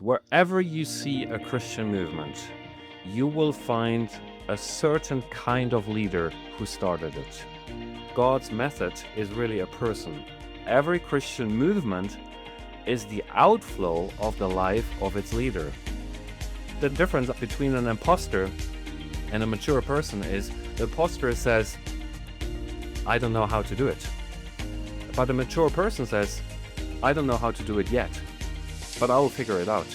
Wherever you see a Christian movement, you will find a certain kind of leader who started it. God's method is really a person. Every Christian movement is the outflow of the life of its leader. The difference between an imposter and a mature person is the imposter says, I don't know how to do it. But a mature person says, I don't know how to do it yet, but I will figure it out.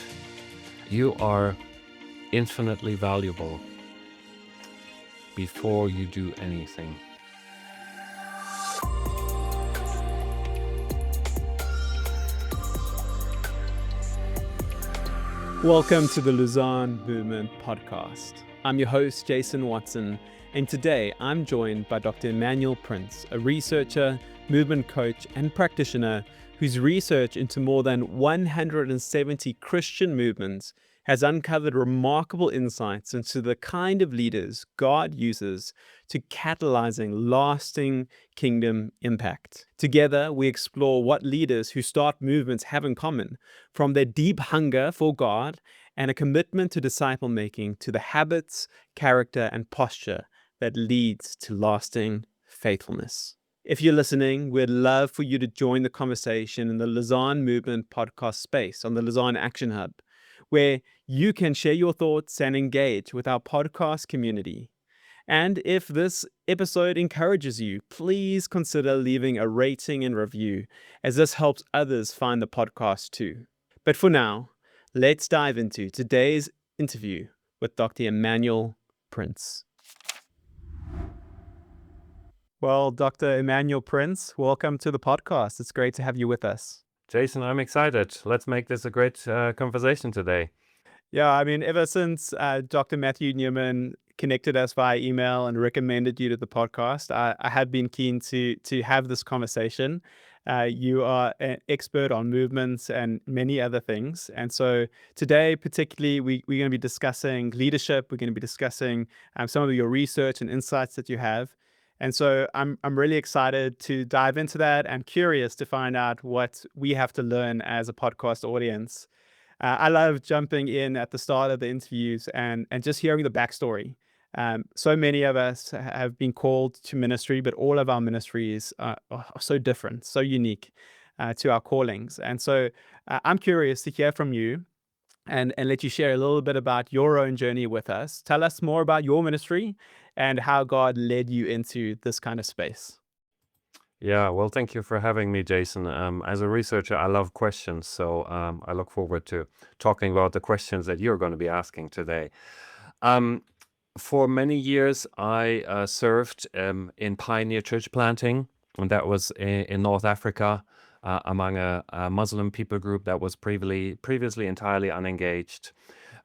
You are infinitely valuable before you do anything. Welcome to the Lausanne Movement Podcast. I'm your host, Jason Watson, and today I'm joined by Dr. Emanuel Prinz, a researcher, movement coach, and practitioner whose research into more than 170 Christian movements has uncovered remarkable insights into the kind of leaders God uses to catalyzing lasting kingdom impact. Together, we explore what leaders who start movements have in common, from their deep hunger for God and a commitment to disciple making to the habits, character, and posture that leads to lasting faithfulness. If you're listening, we'd love for you to join the conversation in the Lausanne Movement Podcast space on the Lausanne Action Hub, where you can share your thoughts and engage with our podcast community. And if this episode encourages you, please consider leaving a rating and review, as this helps others find the podcast too. But for now, let's dive into today's interview with Dr. Emanuel Prinz. Well, Dr. Emanuel Prinz, welcome to the podcast. It's great to have you with us. Jason, I'm excited. Let's make this a great conversation today. Yeah, I mean, ever since Dr. Matthew Newman connected us via email and recommended you to the podcast, I had been keen to have this conversation. You are an expert on movements and many other things. And so today, particularly, we're going to be discussing leadership. We're going to be discussing some of your research and insights that you have. And so I'm really excited to dive into that and curious to find out what we have to learn as a podcast audience. I love jumping in at the start of the interviews and just hearing the backstory. So many of us have been called to ministry, but all of our ministries are so different, so unique to our callings. And so I'm curious to hear from you and let you share a little bit about your own journey with us. Tell us more about your ministry and how God led you into this kind of space. Yeah, well, thank you for having me, Jason. As a researcher, I love questions, so I look forward to talking about the questions that you're going to be asking today. For many years, I served in pioneer church planting, and that was in North Africa among a Muslim people group that was previously entirely unengaged.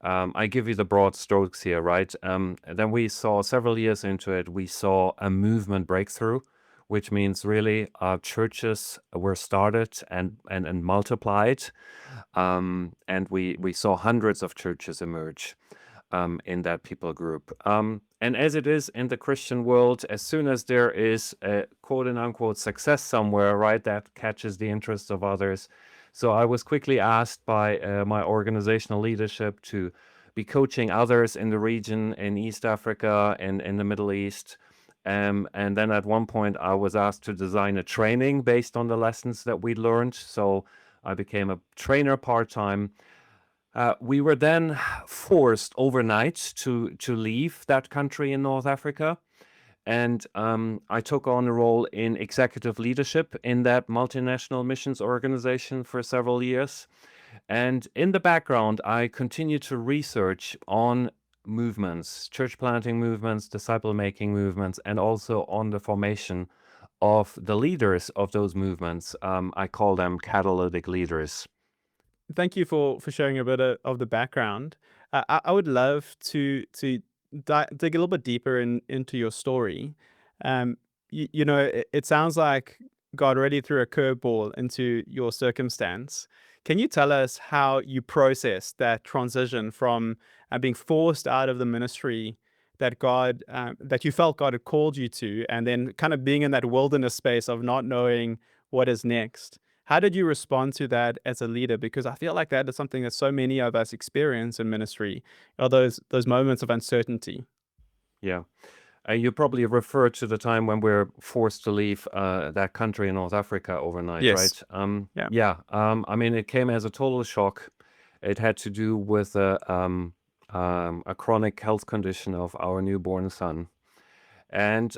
I give you the broad strokes here, right? Then we saw several years into it, we saw a movement breakthrough, which means really churches were started and multiplied. And we saw hundreds of churches emerge in that people group. And as it is in the Christian world, as soon as there is a quote and unquote success somewhere, right, that catches the interest of others. So I was quickly asked by my organizational leadership to be coaching others in the region, in East Africa and in the Middle East. And then at one point I was asked to design a training based on the lessons that we learned. So I became a trainer part-time. We were then forced overnight to leave that country in North Africa. And I took on a role in executive leadership in that multinational missions organization for several years. And in the background, I continued to research on movements, church planting movements, disciple making movements, and also on the formation of the leaders of those movements. I call them catalytic leaders. Thank you for sharing a bit of the background. I would love to dig a little bit deeper into your story. It sounds like God really threw a curveball into your circumstance. Can you tell us how you processed that transition from being forced out of the ministry that you felt God had called you to, and then kind of being in that wilderness space of not knowing what is next? How did you respond to that as a leader? Because I feel like that is something that so many of us experience in ministry, are those moments of uncertainty. Yeah. You probably refer to the time when we're forced to leave that country in North Africa overnight, Yes. right? Yeah. Yeah. I mean, it came as a total shock. It had to do with a chronic health condition of our newborn son. And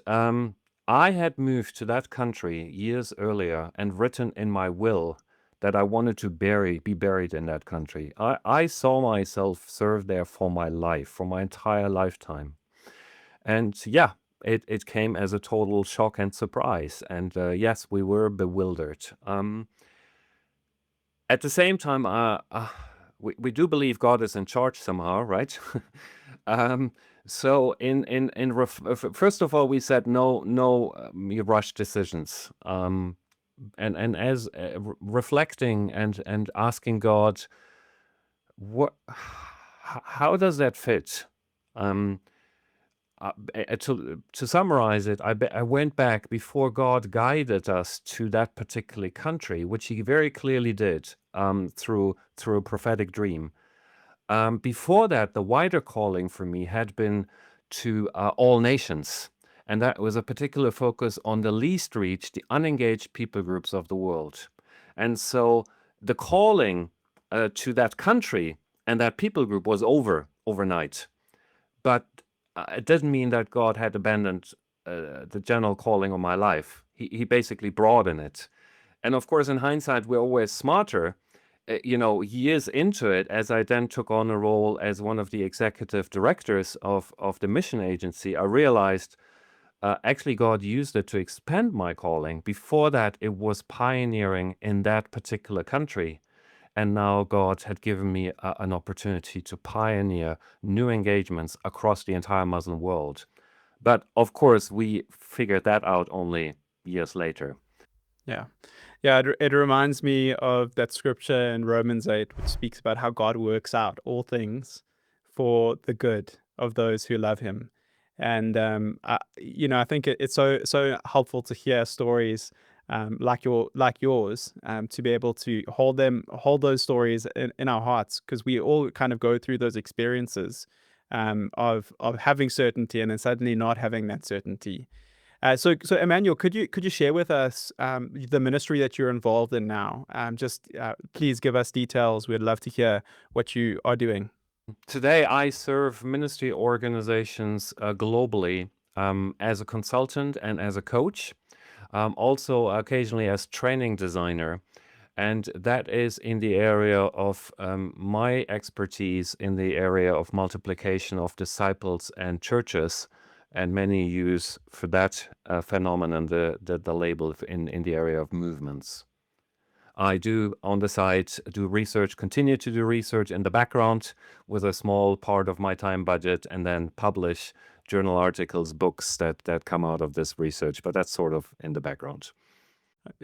I had moved to that country years earlier and written in my will that I wanted to be buried in that country. I saw myself serve there for my life, for my entire lifetime. And yeah, it came as a total shock and surprise. And yes, we were bewildered. At the same time, we do believe God is in charge somehow, right? um, so first of all, we said no you rush decisions. And as reflecting and asking God, what, how does that fit? Um, to summarize it, I went back before God guided us to that particular country, which He very clearly did through a prophetic dream. Before that, the wider calling for me had been to all nations, and that was a particular focus on the least reached, the unengaged people groups of the world. And so the calling to that country and that people group was overnight. But it doesn't mean that God had abandoned the general calling on my life. He basically broadened it. And of course, in hindsight, we're always smarter. Years into it, as I then took on a role as one of the executive directors of the mission agency, I realized actually God used it to expand my calling. Before that, it was pioneering in that particular country. And now God had given me an opportunity to pioneer new engagements across the entire Muslim world. But of course, we figured that out only years later. Yeah. Yeah, it reminds me of that scripture in Romans 8, which speaks about how God works out all things for the good of those who love him. And I think it's so helpful to hear stories like yours, to be able to hold those stories in our hearts, because we all kind of go through those experiences of having certainty and then suddenly not having that certainty. So Emmanuel, could you share with us the ministry that you're involved in now? Just please give us details. We'd love to hear what you are doing. Today, I serve ministry organizations globally as a consultant and as a coach, also occasionally as training designer. And that is in the area of my expertise in the area of multiplication of disciples and churches. And many use for that phenomenon the label in the area of movements. I do on the side do research, continue to do research in the background with a small part of my time budget, and then publish journal articles, books that come out of this research. But that's sort of in the background.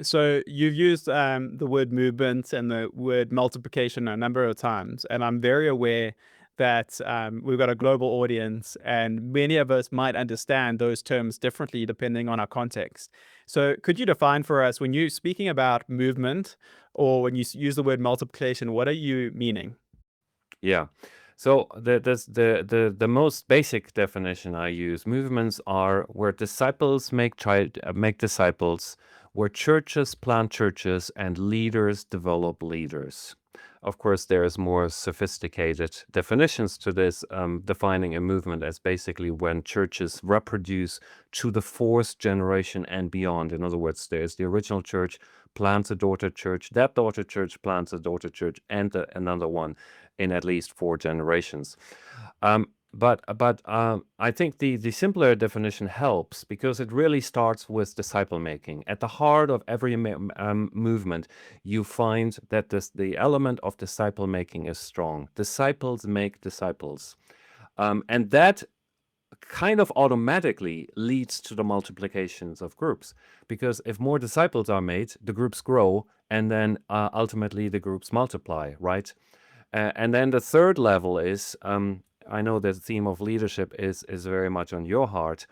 So you've used the word movement and the word multiplication a number of times, and I'm very aware that we've got a global audience, and many of us might understand those terms differently depending on our context. So could you define for us, when you're speaking about movement or when you use the word multiplication, what are you meaning? Yeah. So the most basic definition I use: movements are where disciples make disciples, where churches plant churches, and leaders develop leaders. Of course, there's more sophisticated definitions to this, defining a movement as basically when churches reproduce to the fourth generation and beyond. In other words, there's the original church plants a daughter church, that daughter church plants a daughter church, and another one in at least four generations. But I think the simpler definition helps because it really starts with disciple making. At the heart of every movement, you find that the element of disciple making is strong. Disciples make disciples. And that kind of automatically leads to the multiplications of groups, because if more disciples are made, the groups grow, and then ultimately the groups multiply, right? And then the third level is, I know the theme of leadership is very much on your heart.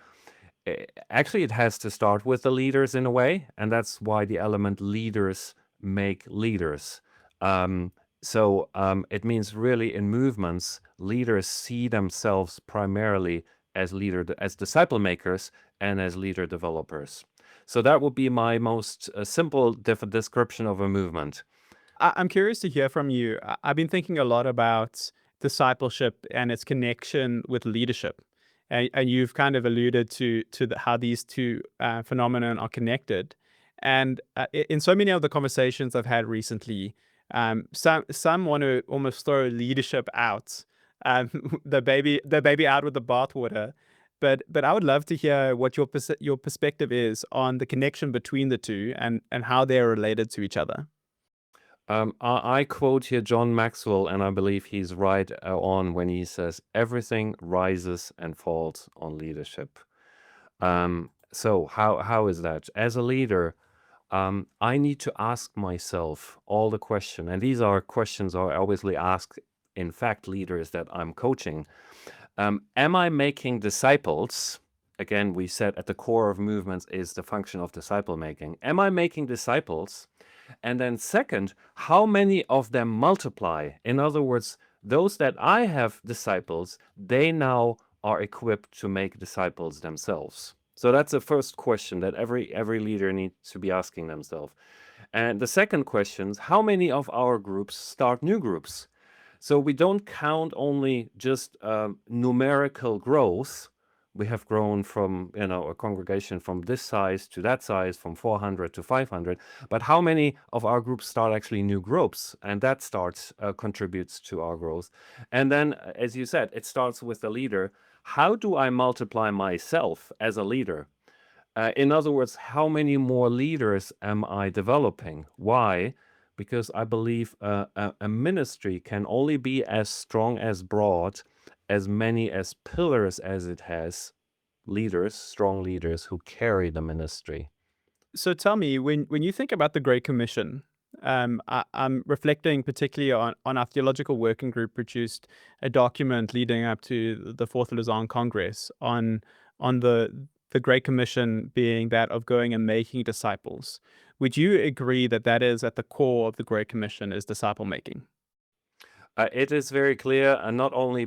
Actually, it has to start with the leaders in a way, and that's why the element leaders make leaders. It means really in movements, leaders see themselves primarily as disciple makers and as leader developers. So that would be my most simple description of a movement. I'm curious to hear from you. I've been thinking a lot about discipleship and its connection with leadership, and you've kind of alluded to how these two phenomena are connected. And in so many of the conversations I've had recently, some want to almost throw leadership out, um, the baby out with the bathwater. But I would love to hear what your perspective is on the connection between the two and how they're related to each other. I quote here John Maxwell, and I believe he's right on when he says, everything rises and falls on leadership. So how is that? As a leader, I need to ask myself all the question, and these are questions I obviously ask, in fact, leaders that I'm coaching. Am I making disciples? Again, we said at the core of movements is the function of disciple making. Am I making disciples? And then second, how many of them multiply? In other words, those that I have disciples, they now are equipped to make disciples themselves. So that's the first question that every leader needs to be asking themselves. And the second question is, how many of our groups start new groups? So we don't count only just numerical growth. We have grown from a congregation from this size to that size, from 400 to 500. But how many of our groups start actually new groups? And that contributes to our growth. And then, as you said, it starts with the leader. How do I multiply myself as a leader? In other words, how many more leaders am I developing? Why? Because I believe a ministry can only be as strong, as broad, as many as pillars as it has leaders, strong leaders who carry the ministry. So tell me, when you think about the Great Commission, I'm reflecting particularly on our theological working group produced a document leading up to the Fourth Lausanne Congress on the Great Commission being that of going and making disciples. Would you agree that that is at the core of the Great Commission is disciple making? It is very clear, and not only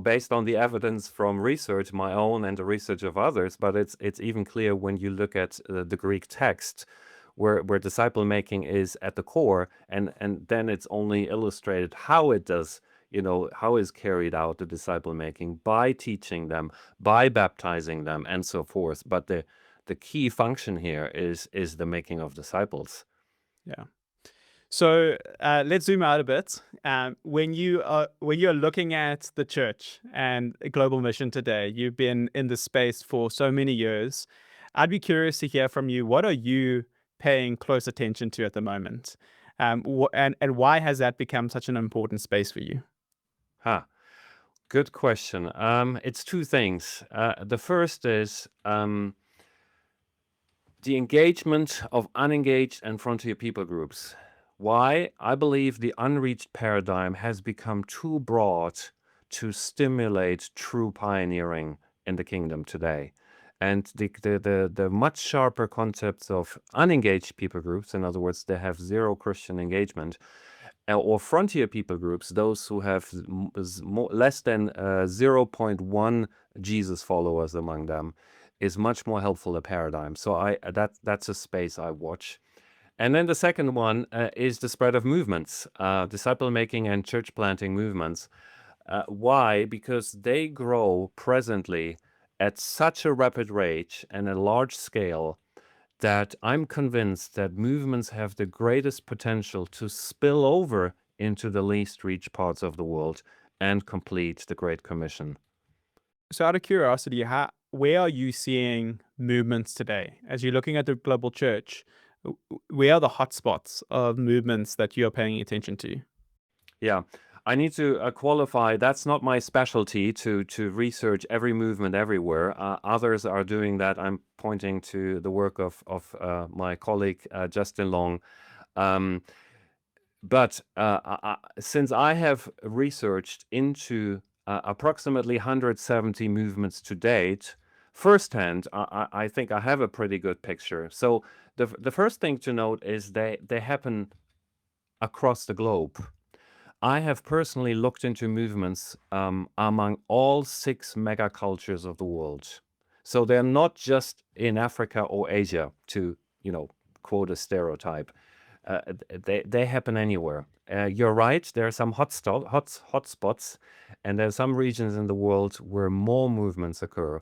based on the evidence from research, my own and the research of others, but it's even clear when you look at the Greek text, where disciple making is at the core, and then it's only illustrated how it does, how is carried out the disciple making by teaching them, by baptizing them, and so forth. But the key function here is the making of disciples. Yeah. So let's zoom out a bit. When you're looking at the church and global mission today, you've been in this space for so many years. I'd be curious to hear from you. What are you paying close attention to at the moment, and why has that become such an important space for you? Huh. Good question. It's two things. The first is the engagement of unengaged and frontier people groups. Why? I believe the unreached paradigm has become too broad to stimulate true pioneering in the kingdom today. And the much sharper concepts of unengaged people groups, in other words, they have zero Christian engagement, or frontier people groups, those who have less than zero 0.1 Jesus followers among them, is much more helpful a paradigm. So that's a space I watch. And then the second one is the spread of movements, disciple making and church planting movements. Why? Because they grow presently at such a rapid rate and a large scale that I'm convinced that movements have the greatest potential to spill over into the least reached parts of the world and complete the Great Commission. So, out of curiosity, where are you seeing movements today? As you're looking at the global church, where are the hotspots of movements that you're paying attention to? Yeah, I need to qualify. That's not my specialty to research every movement everywhere. Others are doing that. I'm pointing to the work of my colleague Justin Long. Um, but since I have researched into approximately 170 movements to date, firsthand, I think I have a pretty good picture. So the first thing to note is they happen across the globe. I have personally looked into movements among all 6 megacultures of the world. So they're not just in Africa or Asia, to quote a stereotype. They happen anywhere. You're right. There are some hotspots, and there are some regions in the world where more movements occur.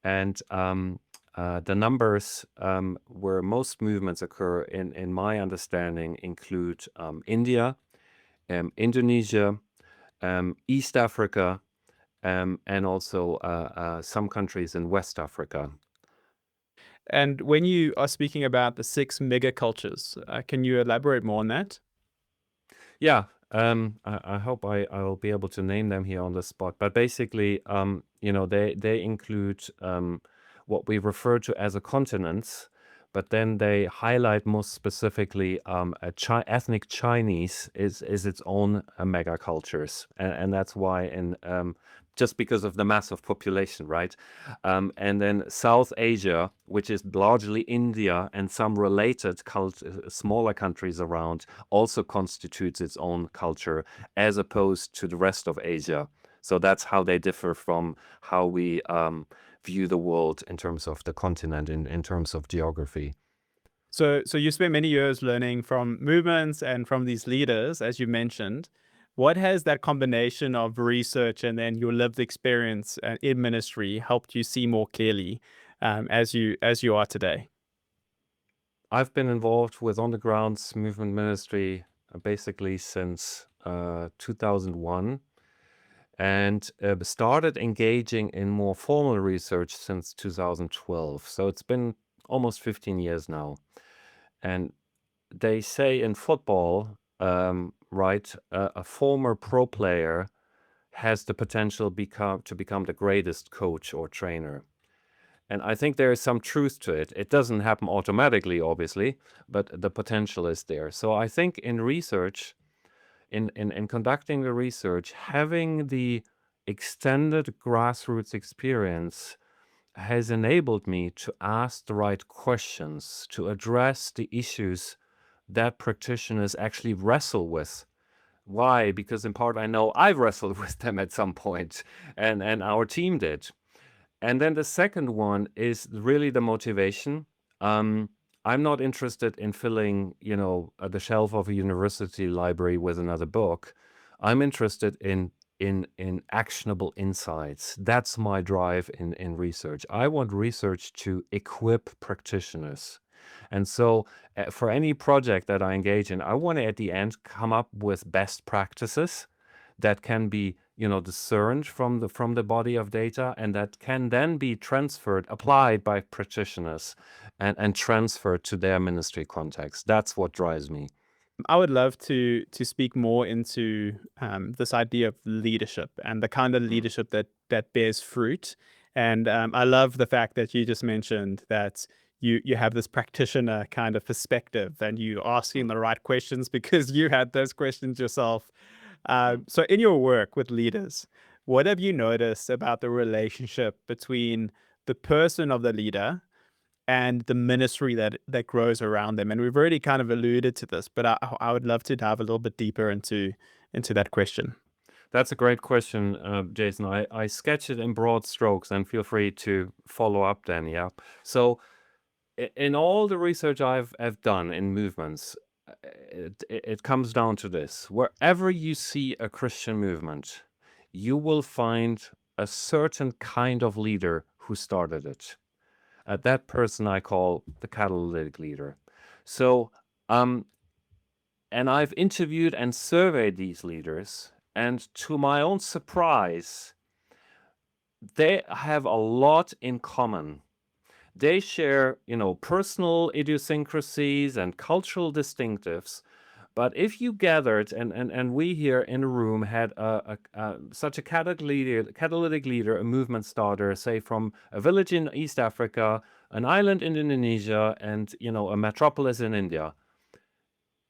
And the numbers where most movements occur, in my understanding, include India, Indonesia, East Africa, and also some countries in West Africa. And when you are speaking about the 6 megacultures, can you elaborate more on that? Yeah, I hope I will be able to name them here on the spot. But basically, they include what we refer to as a continents, but then they highlight most specifically ethnic Chinese is its own mega cultures, and that's why just because of the massive population, right? And then South Asia, which is largely India and some related smaller countries around, also constitutes its own culture as opposed to the rest of Asia. So that's how they differ from how we view the world in terms of the continent, in terms of geography. So you spent many years learning from movements and from these leaders, as you mentioned. What has that combination of research and then your lived experience in ministry helped you see more clearly as you are today? I've been involved with on the grounds movement ministry basically since 2001, and started engaging in more formal research since 2012. So it's been almost 15 years now. And they say in football, right, a former pro player has the potential to become the greatest coach or trainer. And I think there is some truth to it. It doesn't happen automatically, obviously, but the potential is there. So I think in research, in conducting the research, having the extended grassroots experience has enabled me to ask the right questions, to address the issues that practitioners actually wrestle with. Why? Because in part I know I've wrestled with them at some point, and our team did. And then the second one is really the motivation. I'm not interested in filling, the shelf of a university library with another book. I'm interested in actionable insights. That's my drive in research. I want research to equip practitioners. And so, for any project that I engage in, I want to at the end come up with best practices that can be discerned from the body of data, and that can then be applied by practitioners, and transferred to their ministry context. That's what drives me. I would love to speak more into this idea of leadership and the kind of Mm. leadership that bears fruit. And I love the fact that you just mentioned that you have this practitioner kind of perspective and you asking Mm. the right questions because you had those questions yourself. Mm. So in your work with leaders, what have you noticed about the relationship between the person of the leader and the ministry that grows around them? And we've already kind of alluded to this, but I would love to dive a little bit deeper into that question. That's a great question, Jason. I sketch it in broad strokes, and feel free to follow up then. Yeah. So, in all the research I've done in movements, it comes down to this: wherever you see a Christian movement, you will find a certain kind of leader who started it. That person I call the catalytic leader. So, and I've interviewed and surveyed these leaders, and to my own surprise, they have a lot in common. They share, personal idiosyncrasies and cultural distinctives. But if you gathered, and we here in the room had such a catalytic leader, a movement starter, say from a village in East Africa, an island in Indonesia, and a metropolis in India,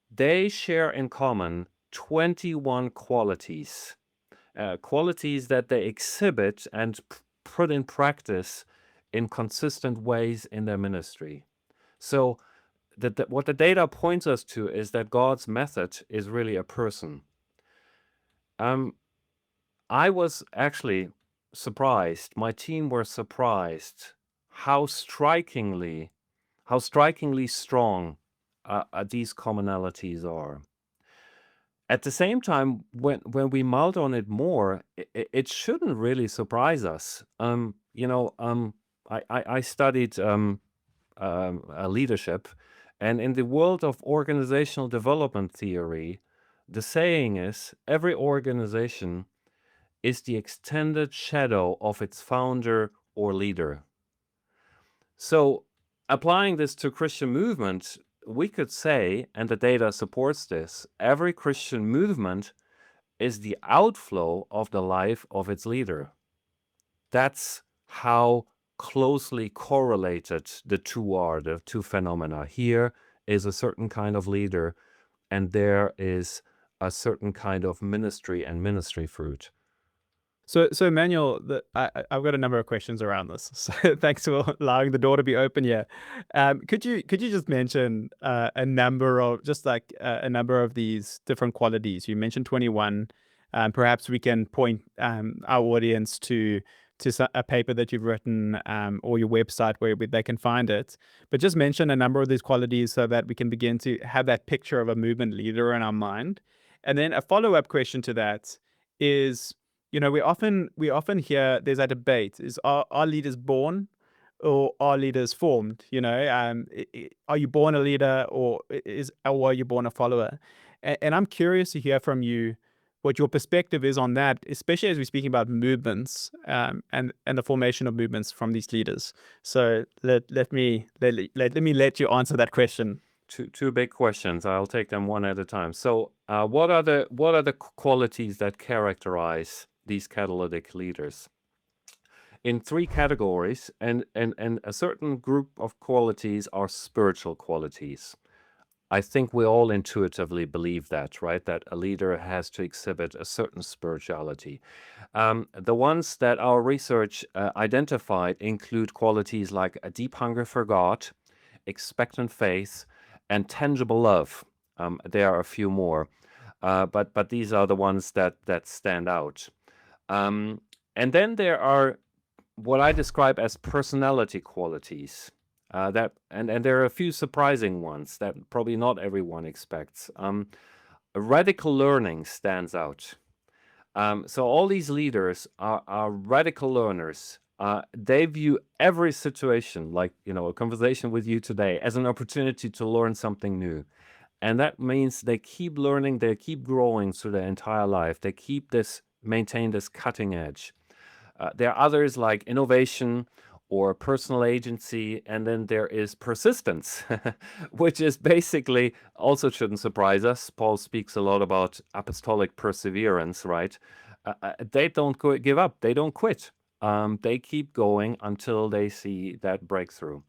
they share in common 21 qualities, qualities that they exhibit and put in practice in consistent ways in their ministry. So, what the data points us to is that God's method is really a person. Um, I was actually surprised. My team were surprised how strikingly, how strikingly strong these commonalities are. At the same time, when we mulled on it more, it shouldn't really surprise us. I studied leadership, and in the world of organizational development theory, the saying is every organization is the extended shadow of its founder or leader. So, applying this to Christian movement, we could say, and the data supports this, every Christian movement is the outflow of the life of its leader. That's how closely correlated the two phenomena. Here is a certain kind of leader, and there is a certain kind of ministry and ministry fruit. So Emmanuel, I've got a number of questions around this. So thanks for allowing the door to be open here. Could you just mention a number of a number of these different qualities? You mentioned 21. Perhaps we can point our audience to a paper that you've written or your website where they can find it. But just mention a number of these qualities so that we can begin to have that picture of a movement leader in our mind. And then a follow-up question to that is, we often hear there's a debate: is are leaders born or are leaders formed? Are you born a leader, or are you born a follower? And I'm curious to hear from you what your perspective is on that, especially as we're speaking about movements and the formation of movements from these leaders. So let me let you answer that question. Two big questions. I'll take them one at a time. So, what are the qualities that characterize these catalytic leaders? In three categories, and a certain group of qualities are spiritual qualities. I think we all intuitively believe that, right? That a leader has to exhibit a certain spirituality. The ones that our research identified include qualities like a deep hunger for God, expectant faith, and tangible love. There are a few more, but these are the ones that stand out. And then there are what I describe as personality qualities. And there are a few surprising ones that probably not everyone expects. Radical learning stands out. So all these leaders are radical learners. They view every situation, like a conversation with you today, as an opportunity to learn something new. And that means they keep learning, they keep growing through their entire life. They maintain this cutting edge. There are others like innovation or personal agency, and then there is persistence, which is basically also shouldn't surprise us. Paul speaks a lot about apostolic perseverance, right? They don't give up, they don't quit. They keep going until they see that breakthrough.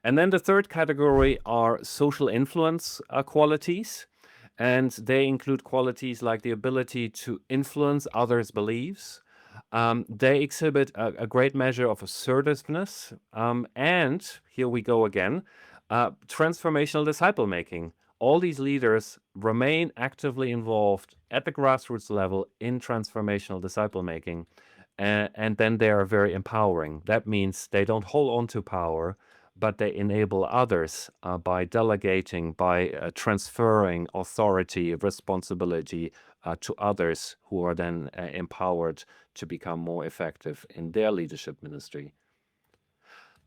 And then the third category are social influence qualities. And they include qualities like the ability to influence others' beliefs. They exhibit a great measure of assertiveness. And here we go again, transformational disciple making. All these leaders remain actively involved at the grassroots level in transformational disciple making. And then they are very empowering. That means they don't hold on to power, but they enable others by delegating, by transferring authority, responsibility to others who are then empowered to become more effective in their leadership ministry.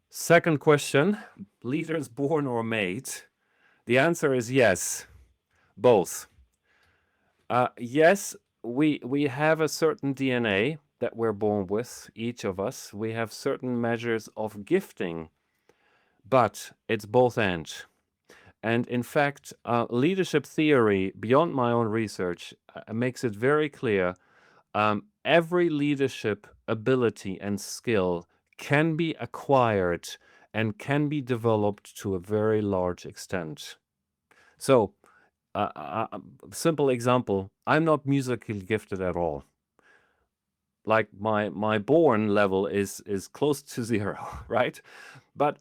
Second question, leaders born or made? The answer is yes, both. Yes, we have a certain DNA that we're born with, each of us. We have certain measures of gifting, but it's both and. And in fact, leadership theory, beyond my own research, makes it very clear every leadership ability and skill can be acquired and can be developed to a very large extent. So, simple example, I'm not musically gifted at all. Like my born level is close to zero, right? But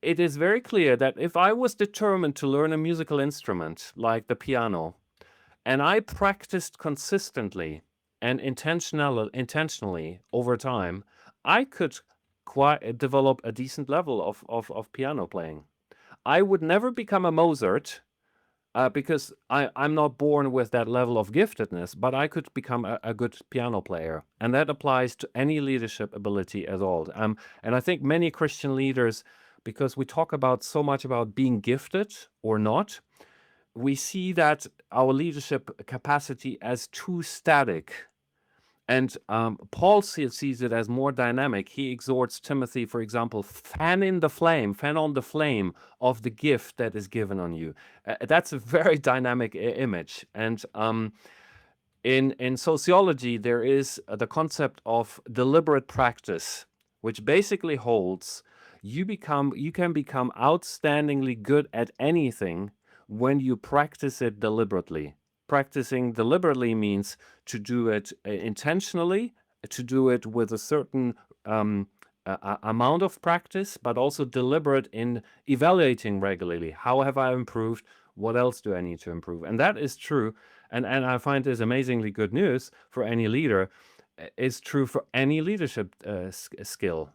it is very clear that if I was determined to learn a musical instrument like the piano, and I practiced consistently and intentionally over time, I could quite develop a decent level of piano playing. I would never become a Mozart, because I'm not born with that level of giftedness, but I could become a good piano player. And that applies to any leadership ability at all. And I think many Christian leaders, because we talk about so much about being gifted or not, we see that our leadership capacity as too static. And Paul sees it as more dynamic. He exhorts Timothy, for example, fan on the flame of the gift that is given on you. That's a very dynamic image. And in sociology, there is the concept of deliberate practice, which basically holds you can become outstandingly good at anything when you practice it deliberately. Practicing deliberately means to do it intentionally, to do it with a certain amount of practice, but also deliberate in evaluating regularly. How have I improved? What else do I need to improve? And that is true. And I find this amazingly good news for any leader. It's true for any leadership skill.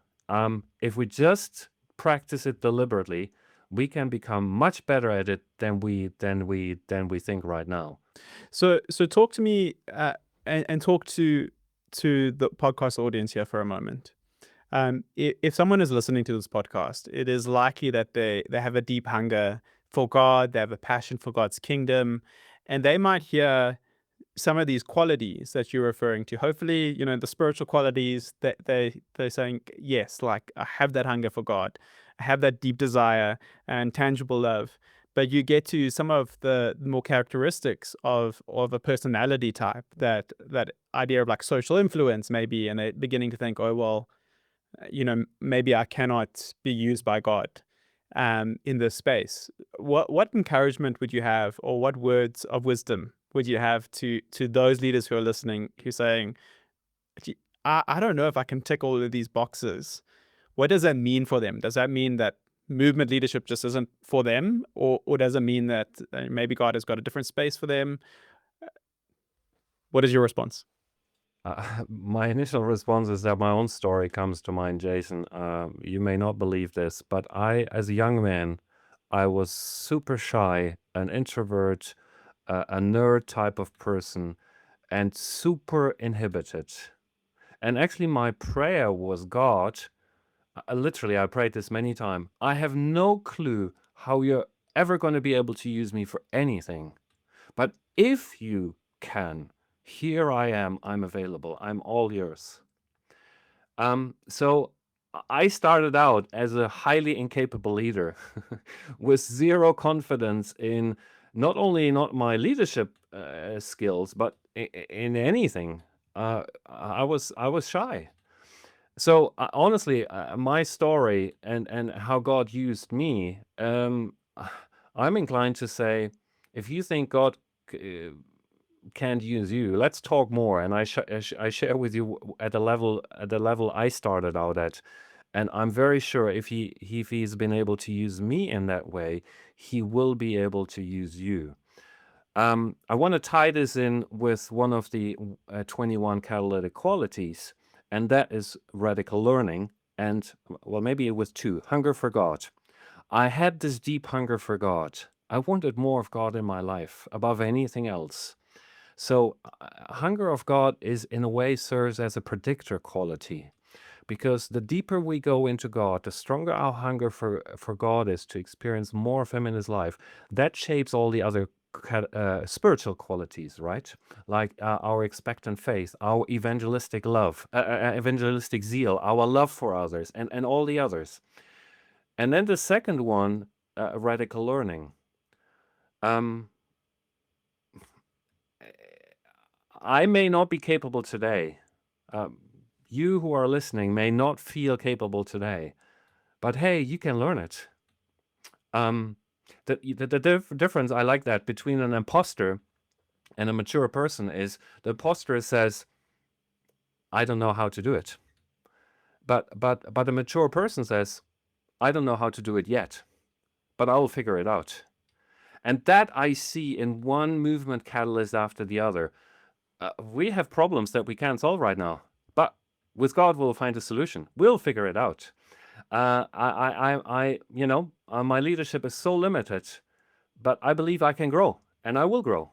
If we just practice it deliberately, we can become much better at it than we think right now. So talk to me and talk to the podcast audience here for a moment. If someone is listening to this podcast, it is likely that they have a deep hunger for God, they have a passion for God's kingdom, and they might hear some of these qualities that you're referring to. Hopefully, the spiritual qualities that they're saying, yes, like I have that hunger for God, I have that deep desire and tangible love. But you get to some of the more characteristics of a personality type, that idea of like social influence maybe, and they're beginning to think, oh well, maybe I cannot be used by God in this space. What encouragement would you have, or what words of wisdom would you have to those leaders who are listening, who are saying, I don't know if I can tick all of these boxes. What does that mean for them? Does that mean that movement leadership just isn't for them, or does it mean that maybe God has got a different space for them? What is your response? My initial response is that my own story comes to mind, Jason. You may not believe this, but as a young man, I was super shy, an introvert, a nerd type of person, and super inhibited. And actually, my prayer was, God, literally, I prayed this many times. I have no clue how you're ever going to be able to use me for anything. But if you can, here I am, I'm available, I'm all yours. So I started out as a highly incapable leader with zero confidence in not my leadership skills, but in anything. I was shy. So honestly, my story and how God used me, I'm inclined to say, if you think God can't use you, let's talk more. And I share with you at the level I started out at, and I'm very sure if he's been able to use me in that way, he will be able to use you. I want to tie this in with one of the 21 catalytic qualities, and that is radical learning. And well, maybe it was two: hunger for God. I had this deep hunger for God. I wanted more of God in my life above anything else. So, hunger of God is, in a way, serves as a predictor quality, because the deeper we go into God, the stronger our hunger for God is to experience more of Him in His life. That shapes all the other spiritual qualities, right? Like our expectant faith, our evangelistic love, evangelistic zeal, our love for others, and all the others. And then the second one, radical learning. Um, I may not be capable today. Um, you who are listening may not feel capable today, but hey, you can learn it. Um, the difference, I like that, between an imposter and a mature person is the imposter says, I don't know how to do it. But a mature person says, I don't know how to do it yet, but I will figure it out. And that I see in one movement catalyst after the other. We have problems that we can't solve right now, but with God, we'll find a solution. We'll figure it out. My leadership is so limited, but I believe I can grow, and I will grow.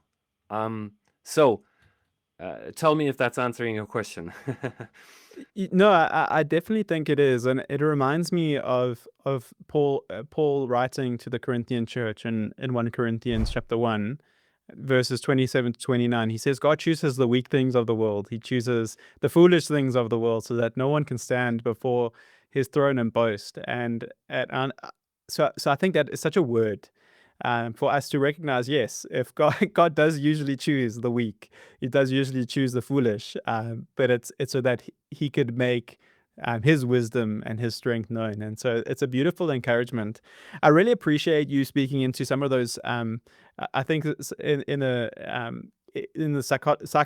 So, tell me if that's answering your question. No, I definitely think it is, and it reminds me of Paul writing to the Corinthian church in 1 Corinthians chapter 1, verses 27 to 29. He says, God chooses the weak things of the world. He chooses the foolish things of the world so that no one can stand before his throne and boast. So I think that is such a word for us to recognize, yes, if God does usually choose the weak, he does usually choose the foolish, but it's so that he could make his wisdom and his strength known. And so it's a beautiful encouragement. I really appreciate you speaking into some of those. I think in the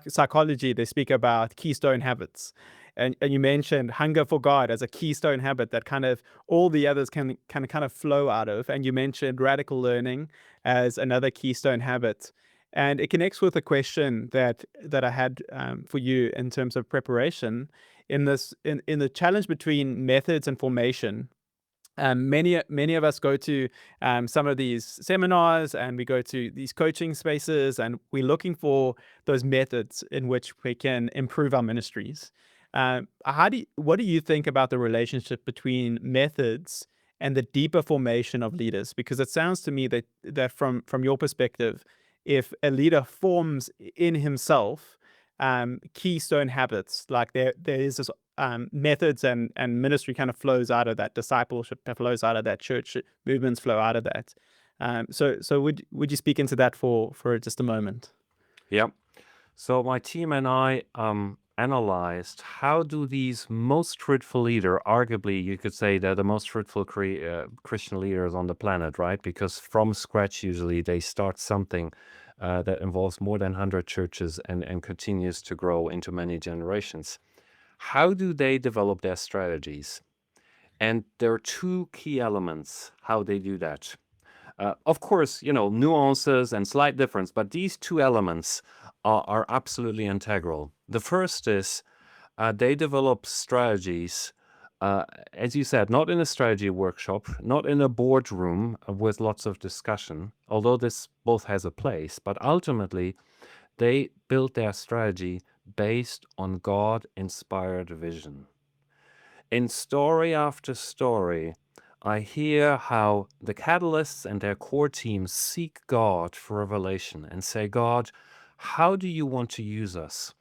psychology, they speak about keystone habits. And you mentioned hunger for God as a keystone habit that kind of all the others can kind of flow out of. And you mentioned radical learning as another keystone habit. And it connects with a question that I had for you in terms of preparation in the challenge between methods and formation. Many of us go to some of these seminars, and we go to these coaching spaces, and we're looking for those methods in which we can improve our ministries. What do you think about the relationship between methods and the deeper formation of leaders? Because it sounds to me that from your perspective, if a leader forms in himself keystone habits, like there is this methods and ministry kind of flows out of that, discipleship that flows out of that, church movements flow out of that. So would you speak into that for just a moment? Yeah. So my team and I analyzed how do these most fruitful leader, arguably you could say they're the most fruitful Christian leaders on the planet, right? Because from scratch usually they start something that involves more than 100 churches and continues to grow into many generations. How do they develop their strategies? And there are two key elements how they do that. Of course, nuances and slight difference, but these two elements are absolutely integral. The first is they develop strategies, as you said, not in a strategy workshop, not in a boardroom with lots of discussion, although this both has a place, but ultimately they build their strategy based on God-inspired vision. In story after story, I hear how the catalysts and their core teams seek God for revelation and say, God, how do you want to use us?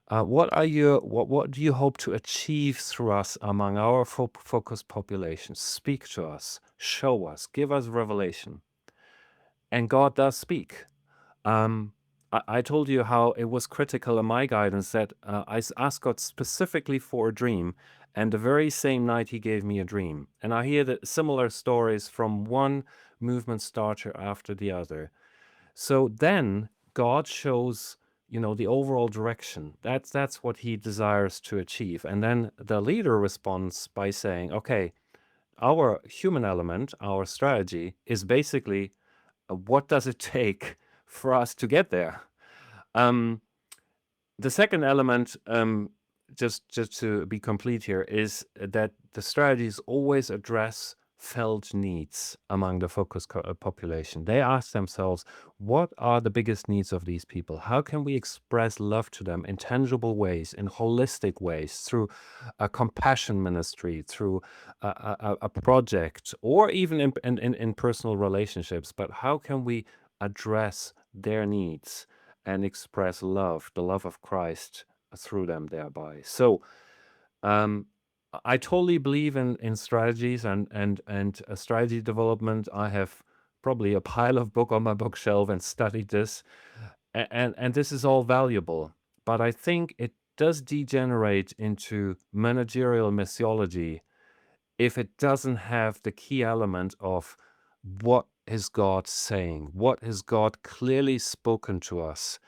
What do you hope to achieve through us among our focused population? Speak to us, show us, give us revelation. And God does speak. I told you how it was critical in my guidance that I asked God specifically for a dream, and the very same night He gave me a dream. And I hear that similar stories from one movement starter after the other. So then God shows, the overall direction. That's what He desires to achieve. And then the leader responds by saying, okay, our human element, our strategy is basically what does it take for us to get there? The second element, just to be complete here, is that the strategies always address felt needs among the focus population. They ask themselves, what are the biggest needs of these people? How can we express love to them in tangible ways, in holistic ways, through a compassion ministry, through a project, or even in personal relationships? But how can we address their needs and express love, the love of Christ through them thereby? So I totally believe in strategies and strategy development. I have probably a pile of book on my bookshelf and studied this, and this is all valuable. But I think it does degenerate into managerial missiology if it doesn't have the key element of what is God saying, what has God clearly spoken to us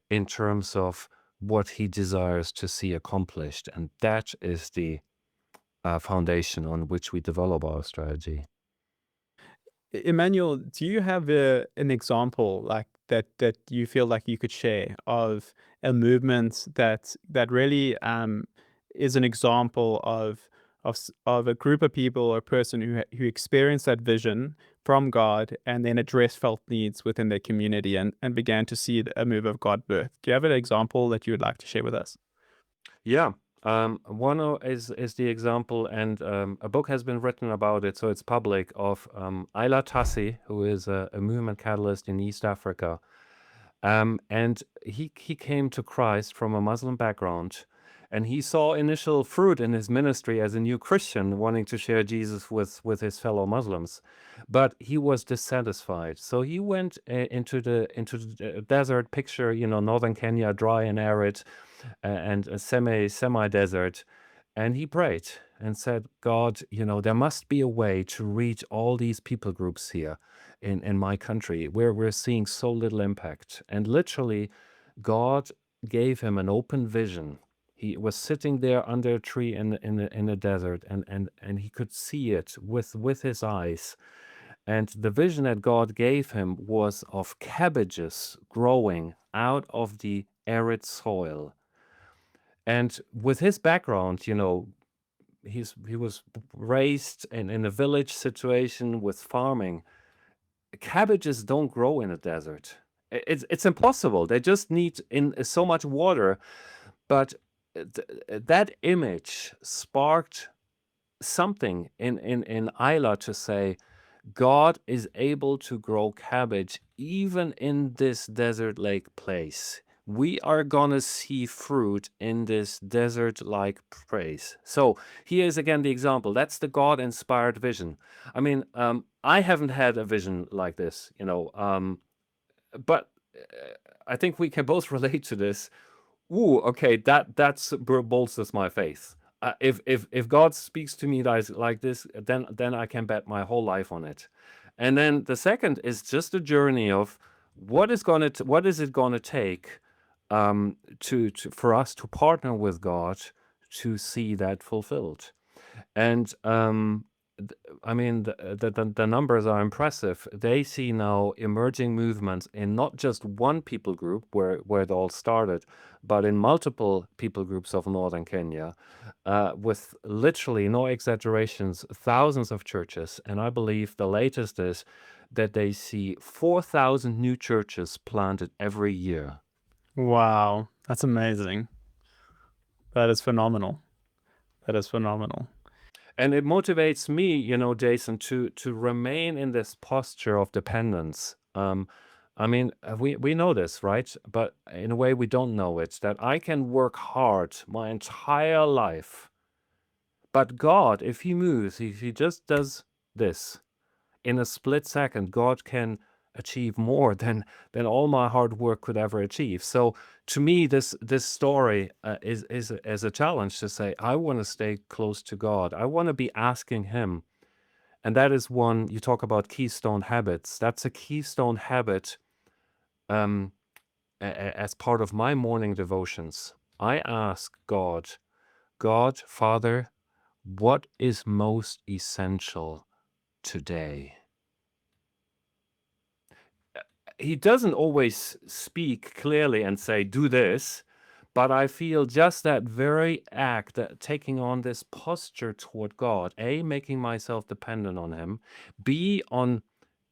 in terms of what he desires to see accomplished. And that is the foundation on which we develop our strategy. Emmanuel, do you have an example like that you feel like you could share of a movement that really is an example of a group of people or a person who experienced that vision from God and then addressed felt needs within their community and began to see a move of God birth? Do you have an example that you would like to share with us? Yeah. Is the example, and a book has been written about it, so it's public, of Ayla Tassi, who is a movement catalyst in East Africa. And he came to Christ from a Muslim background, and he saw initial fruit in his ministry as a new Christian, wanting to share Jesus with his fellow Muslims, but he was dissatisfied. So he went into the desert. Picture, northern Kenya, dry and arid, and a semi desert, and he prayed and said, God, there must be a way to reach all these people groups here in my country where we're seeing so little impact. And literally, God gave him an open vision. He was sitting there under a tree in the desert, and he could see it with his eyes. And the vision that God gave him was of cabbages growing out of the arid soil. And with his background, he was raised in a village situation with farming. Cabbages don't grow in a desert. It's impossible. They just need in so much water. But that image sparked something in Isla to say, God is able to grow cabbage even in this desert like place. We are gonna see fruit in this desert like place. So here is again the example. That's the God inspired vision. I mean, I haven't had a vision like this, but I think we can both relate to this. Ooh, okay, that's bolsters my faith. If God speaks to me like this, then I can bet my whole life on it. And then the second is just a journey of what is it gonna take for us to partner with God to see that fulfilled. And I mean, the numbers are impressive. They see now emerging movements in not just one people group where it all started, but in multiple people groups of northern Kenya, with literally, no exaggerations, thousands of churches. And I believe the latest is that they see 4,000 new churches planted every year. Wow, that's amazing. That is phenomenal. That is phenomenal. And it motivates me, Jason, to remain in this posture of dependence. I mean, we know this, right? But in a way, we don't know it, that I can work hard my entire life. But God, if He moves, if He just does this in a split second, God can achieve more than all my hard work could ever achieve. So to me, this story is a challenge to say, I want to stay close to God. I want to be asking Him. And that is one, you talk about keystone habits. That's a keystone habit as part of my morning devotions. I ask God, Father, what is most essential today? He doesn't always speak clearly and say, do this, but I feel just that very act, that taking on this posture toward God, A, making myself dependent on Him, B, on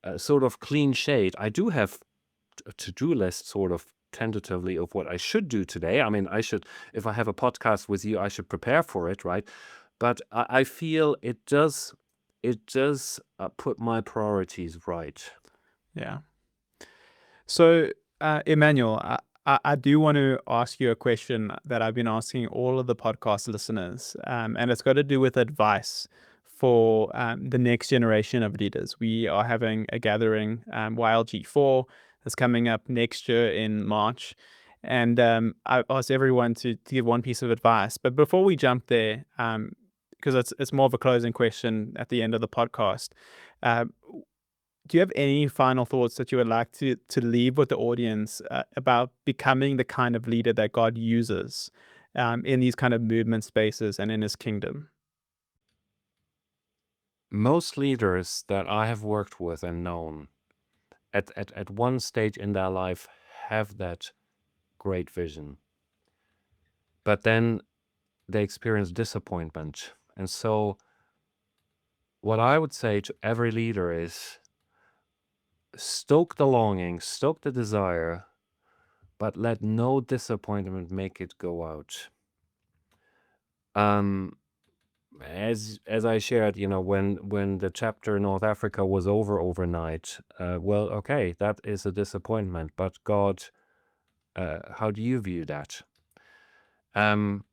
a sort of clean shade. I do have a to-do list sort of tentatively of what I should do today. I mean, if I have a podcast with you, I should prepare for it, right? But I feel it does put my priorities right. Yeah. So, Emmanuel, I do want to ask you a question that I've been asking all of the podcast listeners, and it's got to do with advice for the next generation of leaders. We are having a gathering, YLG4, that's coming up next year in March. And I asked everyone to give one piece of advice. But before we jump there, because it's more of a closing question at the end of the podcast, uh, do you have any final thoughts that you would like to leave with the audience about becoming the kind of leader that God uses in these kind of movement spaces and in His kingdom? Most leaders that I have worked with and known at one stage in their life have that great vision, but then they experience disappointment. And so what I would say to every leader is stoke the longing, stoke the desire, but let no disappointment make it go out. As I shared, when the chapter in North Africa was over overnight, well, okay, that is a disappointment, but God, how do you view that? And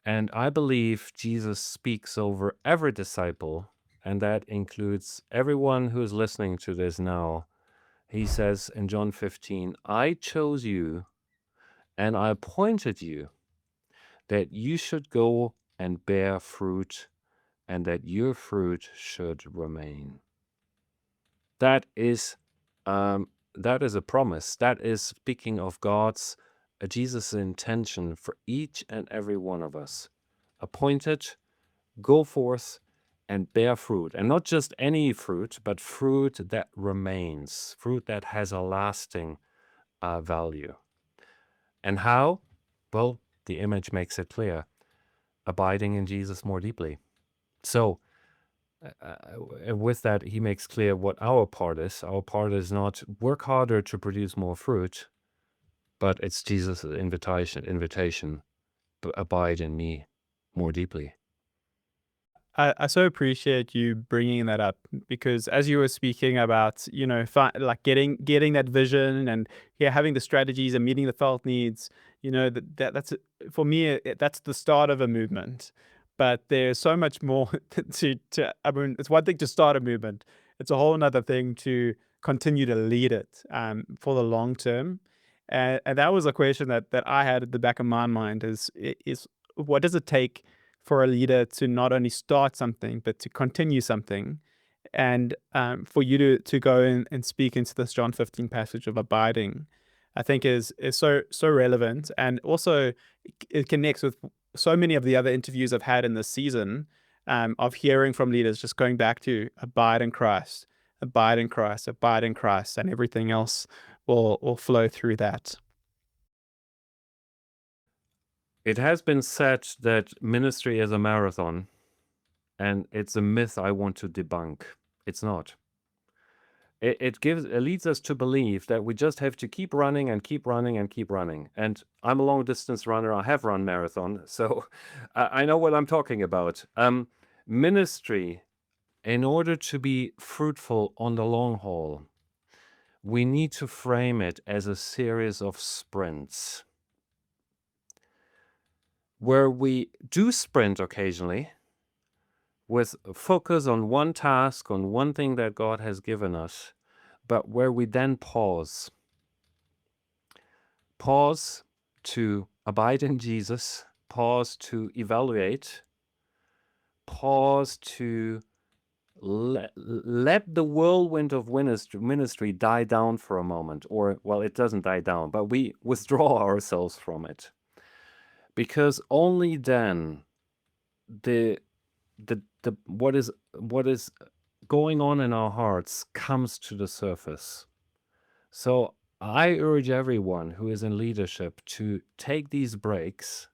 I believe Jesus speaks over every disciple, and that includes everyone who is listening to this now. He says in John 15, I chose you and I appointed you that you should go and bear fruit and that your fruit should remain. That is a promise. That is speaking of God's, Jesus' intention for each and every one of us. Appointed, go forth and bear fruit. And not just any fruit, but fruit that remains, fruit that has a lasting value. And how? Well, the image makes it clear. Abiding in Jesus more deeply. So, with that, he makes clear what our part is. Our part is not work harder to produce more fruit, but it's Jesus' invitation, abide in me more deeply. I so appreciate you bringing that up because as you were speaking about, like getting that vision and having the strategies and meeting the felt needs, that's for me, that's the start of a movement. But there's so much more I mean, it's one thing to start a movement. It's a whole another thing to continue to lead it for the long term. And that was a question that I had at the back of my mind is what does it take for a leader to not only start something but to continue something, and for you to go in and speak into this John 15 passage of abiding, I think is so relevant, and also it connects with so many of the other interviews I've had in this season, of hearing from leaders just going back to abide in Christ, abide in Christ, abide in Christ, and everything else will flow through that. It has been said that ministry is a marathon, and it's a myth I want to debunk. It's not. It leads us to believe that we just have to keep running and keep running and keep running. And I'm a long distance runner. I have run marathon, so I know what I'm talking about. Ministry, in order to be fruitful on the long haul, we need to frame it as a series of sprints where we do sprint occasionally with focus on one task, on one thing that God has given us, but where we then pause. Pause to abide in Jesus, pause to evaluate, pause to let the whirlwind of ministry die down for a moment. Or, well, it doesn't die down, but we withdraw ourselves from it. Because only then the what is going on in our hearts comes to the surface. So I urge everyone who is in leadership to take these breaks,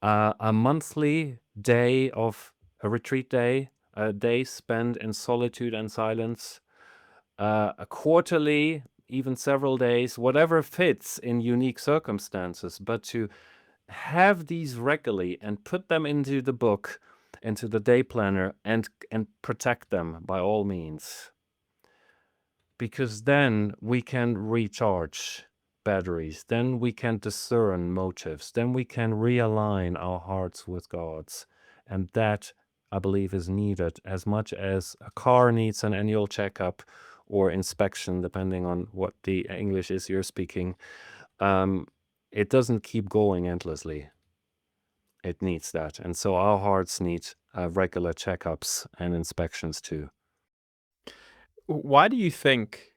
a monthly day of a retreat day, a day spent in solitude and silence, a quarterly, even several days, whatever fits in unique circumstances, but to have these regularly and put them into the book, into the day planner, and protect them by all means. Because then we can recharge batteries, then we can discern motives, then we can realign our hearts with God's. And that, I believe, is needed as much as a car needs an annual checkup or inspection, depending on what the English is you're speaking. It doesn't keep going endlessly. It needs that. And so our hearts need regular checkups and inspections too. why do you think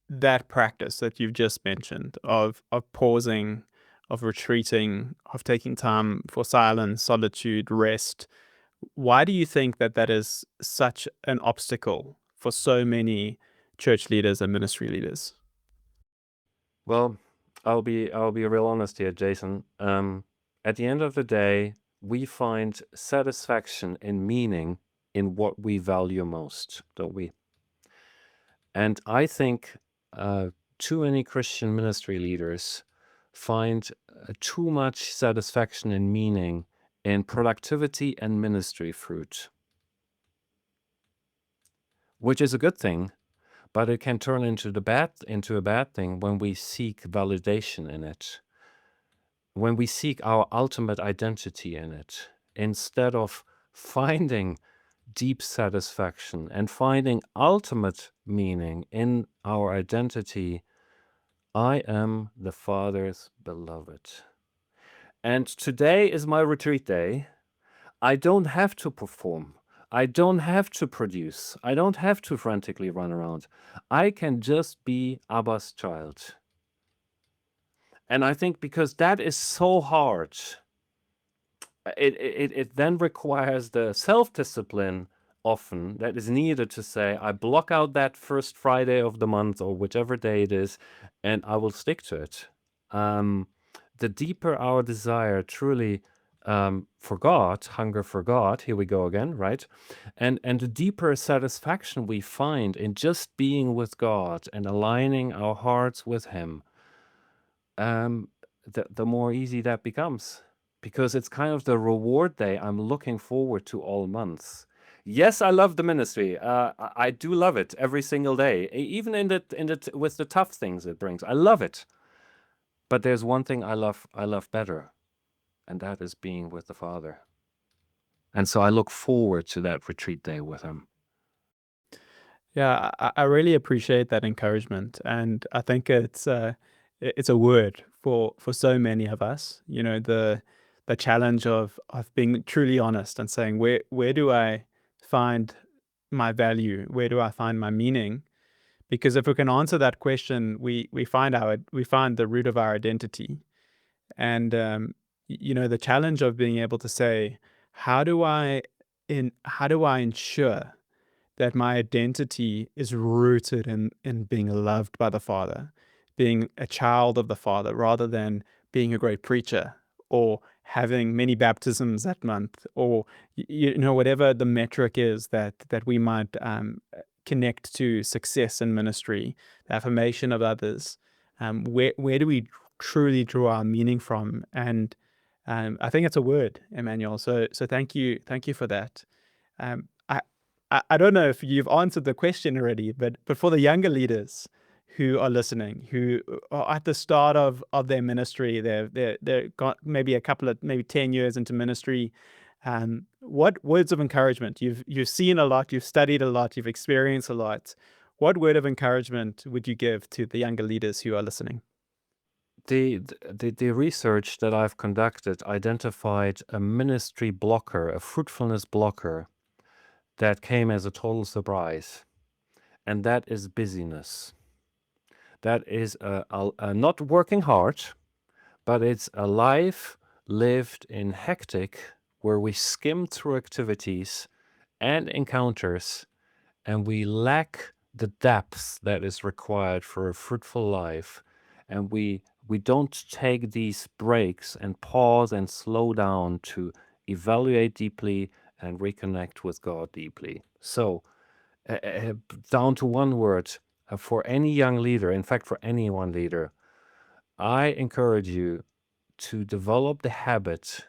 that practice that you've just mentioned of pausing, of retreating, of taking time for silence, solitude, rest, why do you think that that is such an obstacle for so many church leaders and ministry leaders? Well, I'll be real honest here, Jason. At the end of the day, we find satisfaction and meaning in what we value most, don't we? And I think too many Christian ministry leaders find too much satisfaction and meaning in productivity and ministry fruit, which is a good thing, but it can turn into a bad thing when we seek validation in it, when we seek our ultimate identity in it, instead of finding deep satisfaction and finding ultimate meaning in our identity. I am the Father's beloved. And today is my retreat day. I don't have to perform. I don't have to produce. I don't have to frantically run around. I can just be Abba's child. And I think because that is so hard, it then requires the self-discipline often that is needed to say, I block out that first Friday of the month or whichever day it is, and I will stick to it. The deeper our desire truly for God, hunger for God, here we go again, right? And the deeper satisfaction we find in just being with God and aligning our hearts with Him, the more easy that becomes, because it's kind of the reward day I'm looking forward to all months. Yes, I love the ministry. I do love it every single day, even with the tough things it brings. I love it. But there's one thing I love better, and that is being with the Father. And so I look forward to that retreat day with him. Yeah, I really appreciate that encouragement, and I think it's a word for so many of us. You know, the challenge of being truly honest and saying where do I find my value? Where do I find my meaning? Because if we can answer that question, we find the root of our identity. And you know, the challenge of being able to say, how do I how do I ensure that my identity is rooted in being loved by the Father, being a child of the Father, rather than being a great preacher or having many baptisms that month, or you know, whatever the metric is that we might connect to success in ministry, the affirmation of others. Where do we truly draw our meaning from? And I think it's a word, Emmanuel. So thank you for that. Um, I, I don't know if you've answered the question already, but for the younger leaders who are listening, who are at the start of their ministry, they're got maybe a couple of maybe 10 years into ministry. What words of encouragement? You've seen a lot, you've studied a lot, you've experienced a lot. What word of encouragement would you give to the younger leaders who are listening? The research that I've conducted identified a ministry blocker, a fruitfulness blocker, that came as a total surprise, and that is busyness. That is a not working hard, but it's a life lived in hectic, where we skim through activities and encounters, and we lack the depth that is required for a fruitful life, and we don't take these breaks and pause and slow down to evaluate deeply and reconnect with God deeply. So down to one word, for any young leader, in fact for any one leader, I encourage you to develop the habit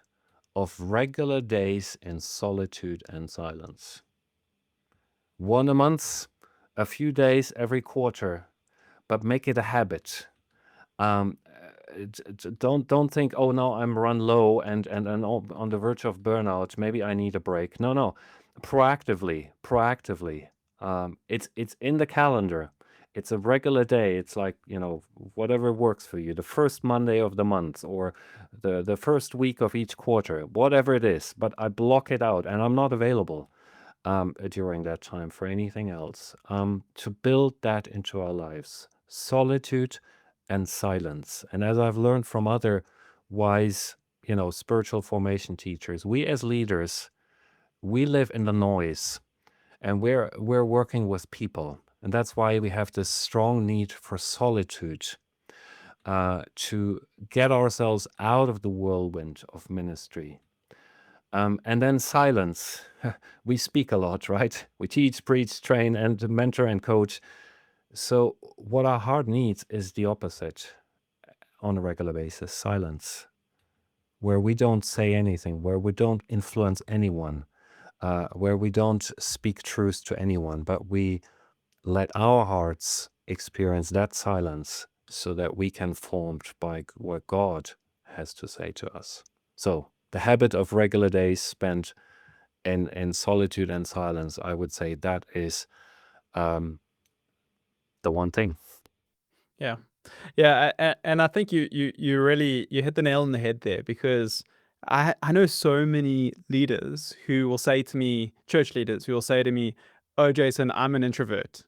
of regular days in solitude and silence. One a month, a few days every quarter, but make it a habit. Um, don't think, oh no, I'm run low and on the verge of burnout. Maybe I need a break. No. Proactively. It's in the calendar. It's a regular day. It's like, whatever works for you. The first Monday of the month, or the first week of each quarter, whatever it is. But I block it out and I'm not available. during that time for anything else, to build that into our lives, solitude and silence. And as I've learned from other wise, spiritual formation teachers, we as leaders, we live in the noise, and we're working with people, and that's why we have this strong need for solitude, to get ourselves out of the whirlwind of ministry. And then silence. We speak a lot, right? We teach, preach, train, and mentor and coach. So what our heart needs is the opposite on a regular basis: silence, where we don't say anything, where we don't influence anyone, where we don't speak truth to anyone, but we let our hearts experience that silence so that we can formed by what God has to say to us. So the habit of regular days spent in solitude and silence, I would say that is the one thing. Yeah. Yeah, and I think you really you hit the nail on the head there, because I know so many leaders who will say to me, church leaders who will say to me, "Oh, Jason, I'm an introvert."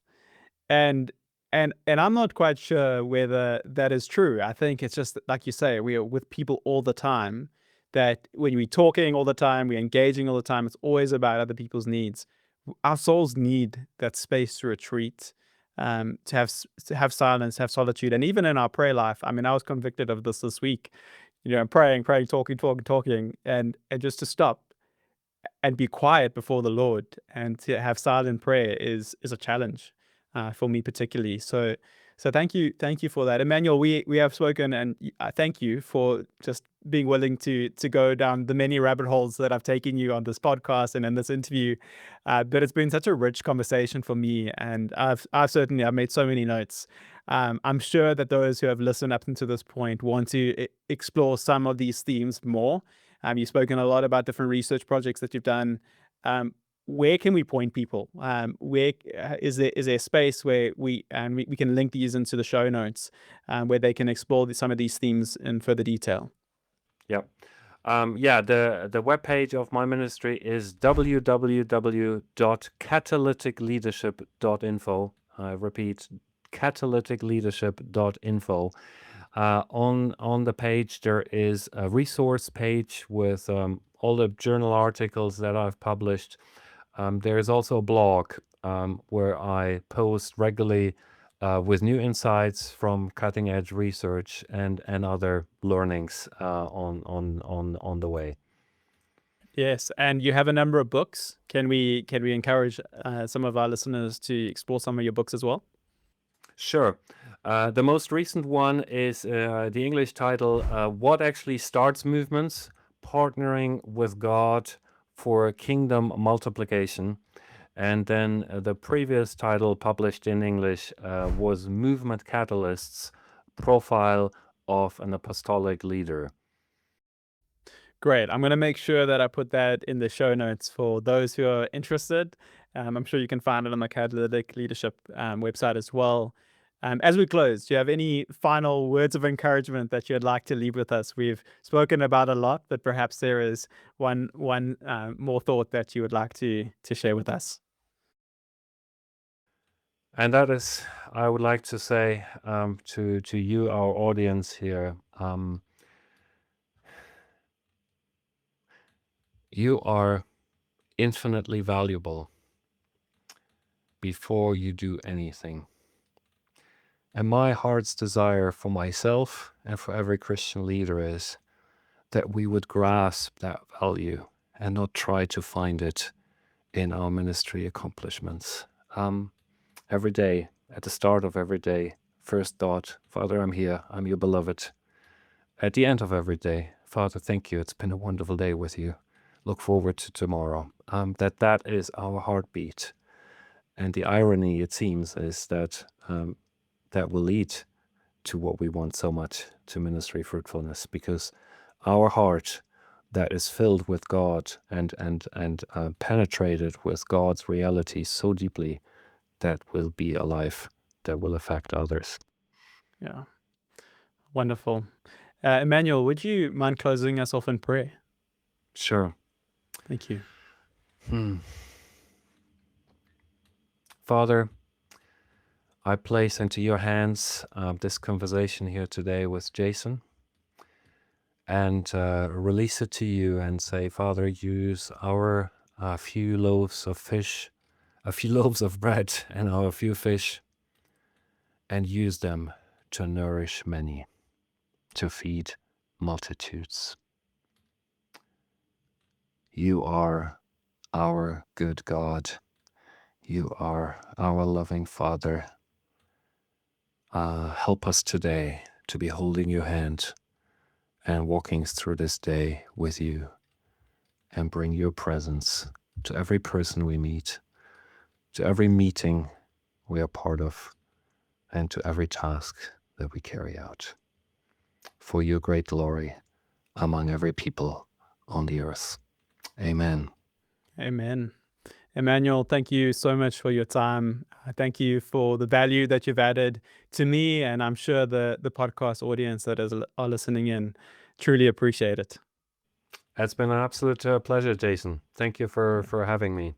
And and I'm not quite sure whether that is true. I think it's just that, like you say, we are with people all the time, that when we're talking all the time, we're engaging all the time, it's always about other people's needs. Our souls need that space to retreat, to have silence, have solitude. And even in our prayer life, I mean, I was convicted of this week, praying, talking, and just to stop and be quiet before the Lord and to have silent prayer is a challenge, for me particularly. So thank you for that, Emmanuel. We have spoken, and thank you for just being willing to go down the many rabbit holes that I've taken you on this podcast and in this interview. But it's been such a rich conversation for me, and I've made so many notes. I'm sure that those who have listened up until this point want to explore some of these themes more. You've spoken a lot about different research projects that you've done. Um, where can we point people? Where is there a space where we can link these into the show notes, where they can explore some of these themes in further detail? Yep. Yeah, the webpage of my ministry is www.catalyticleadership.info. I repeat, catalyticleadership.info. On the page, there is a resource page with all the journal articles that I've published. There is also a blog where I post regularly with new insights from cutting edge research and other learnings on the way. Yes, and you have a number of books. Can we encourage some of our listeners to explore some of your books as well? Sure. The most recent one is the English title, What Actually Starts Movements: Partnering with God for Kingdom Multiplication. And then the previous title published in English was Movement Catalysts: Profile of an Apostolic Leader. Great. I'm going to make sure that I put that in the show notes for those who are interested. I'm sure you can find it on the Catalytic Leadership website as well. As we close, do you have any final words of encouragement that you'd like to leave with us? We've spoken about a lot, but perhaps there is one more thought that you would like to share with us. And that is, I would like to say to you, our audience here, you are infinitely valuable before you do anything. And my heart's desire for myself and for every Christian leader is that we would grasp that value and not try to find it in our ministry accomplishments. Every day, at the start of every day, first thought, Father, I'm here, I'm your beloved. At the end of every day, Father, thank you, it's been a wonderful day with you. Look forward to tomorrow. That is our heartbeat. And the irony, it seems, is that that will lead to what we want so much, to ministry fruitfulness, because our heart that is filled with God and penetrated with God's reality so deeply, that will be a life that will affect others. Yeah, wonderful. Emmanuel, would you mind closing us off in prayer? Sure. Thank you. Hmm. Father, I place into your hands this conversation here today with Jason, and release it to you and say, Father, use our few loaves of fish, a few loaves of bread, and our few fish, and use them to nourish many, to feed multitudes. You are our good God. You are our loving Father. Help us today to be holding your hand and walking through this day with you, and bring your presence to every person we meet, to every meeting we are part of, and to every task that we carry out. For your great glory among every people on the earth. Amen. Amen. Emmanuel, thank you so much for your time. Thank you for the value that you've added to me, and I'm sure the podcast audience that are listening in truly appreciate it. It's been an absolute pleasure, Jason. Thank you for having me.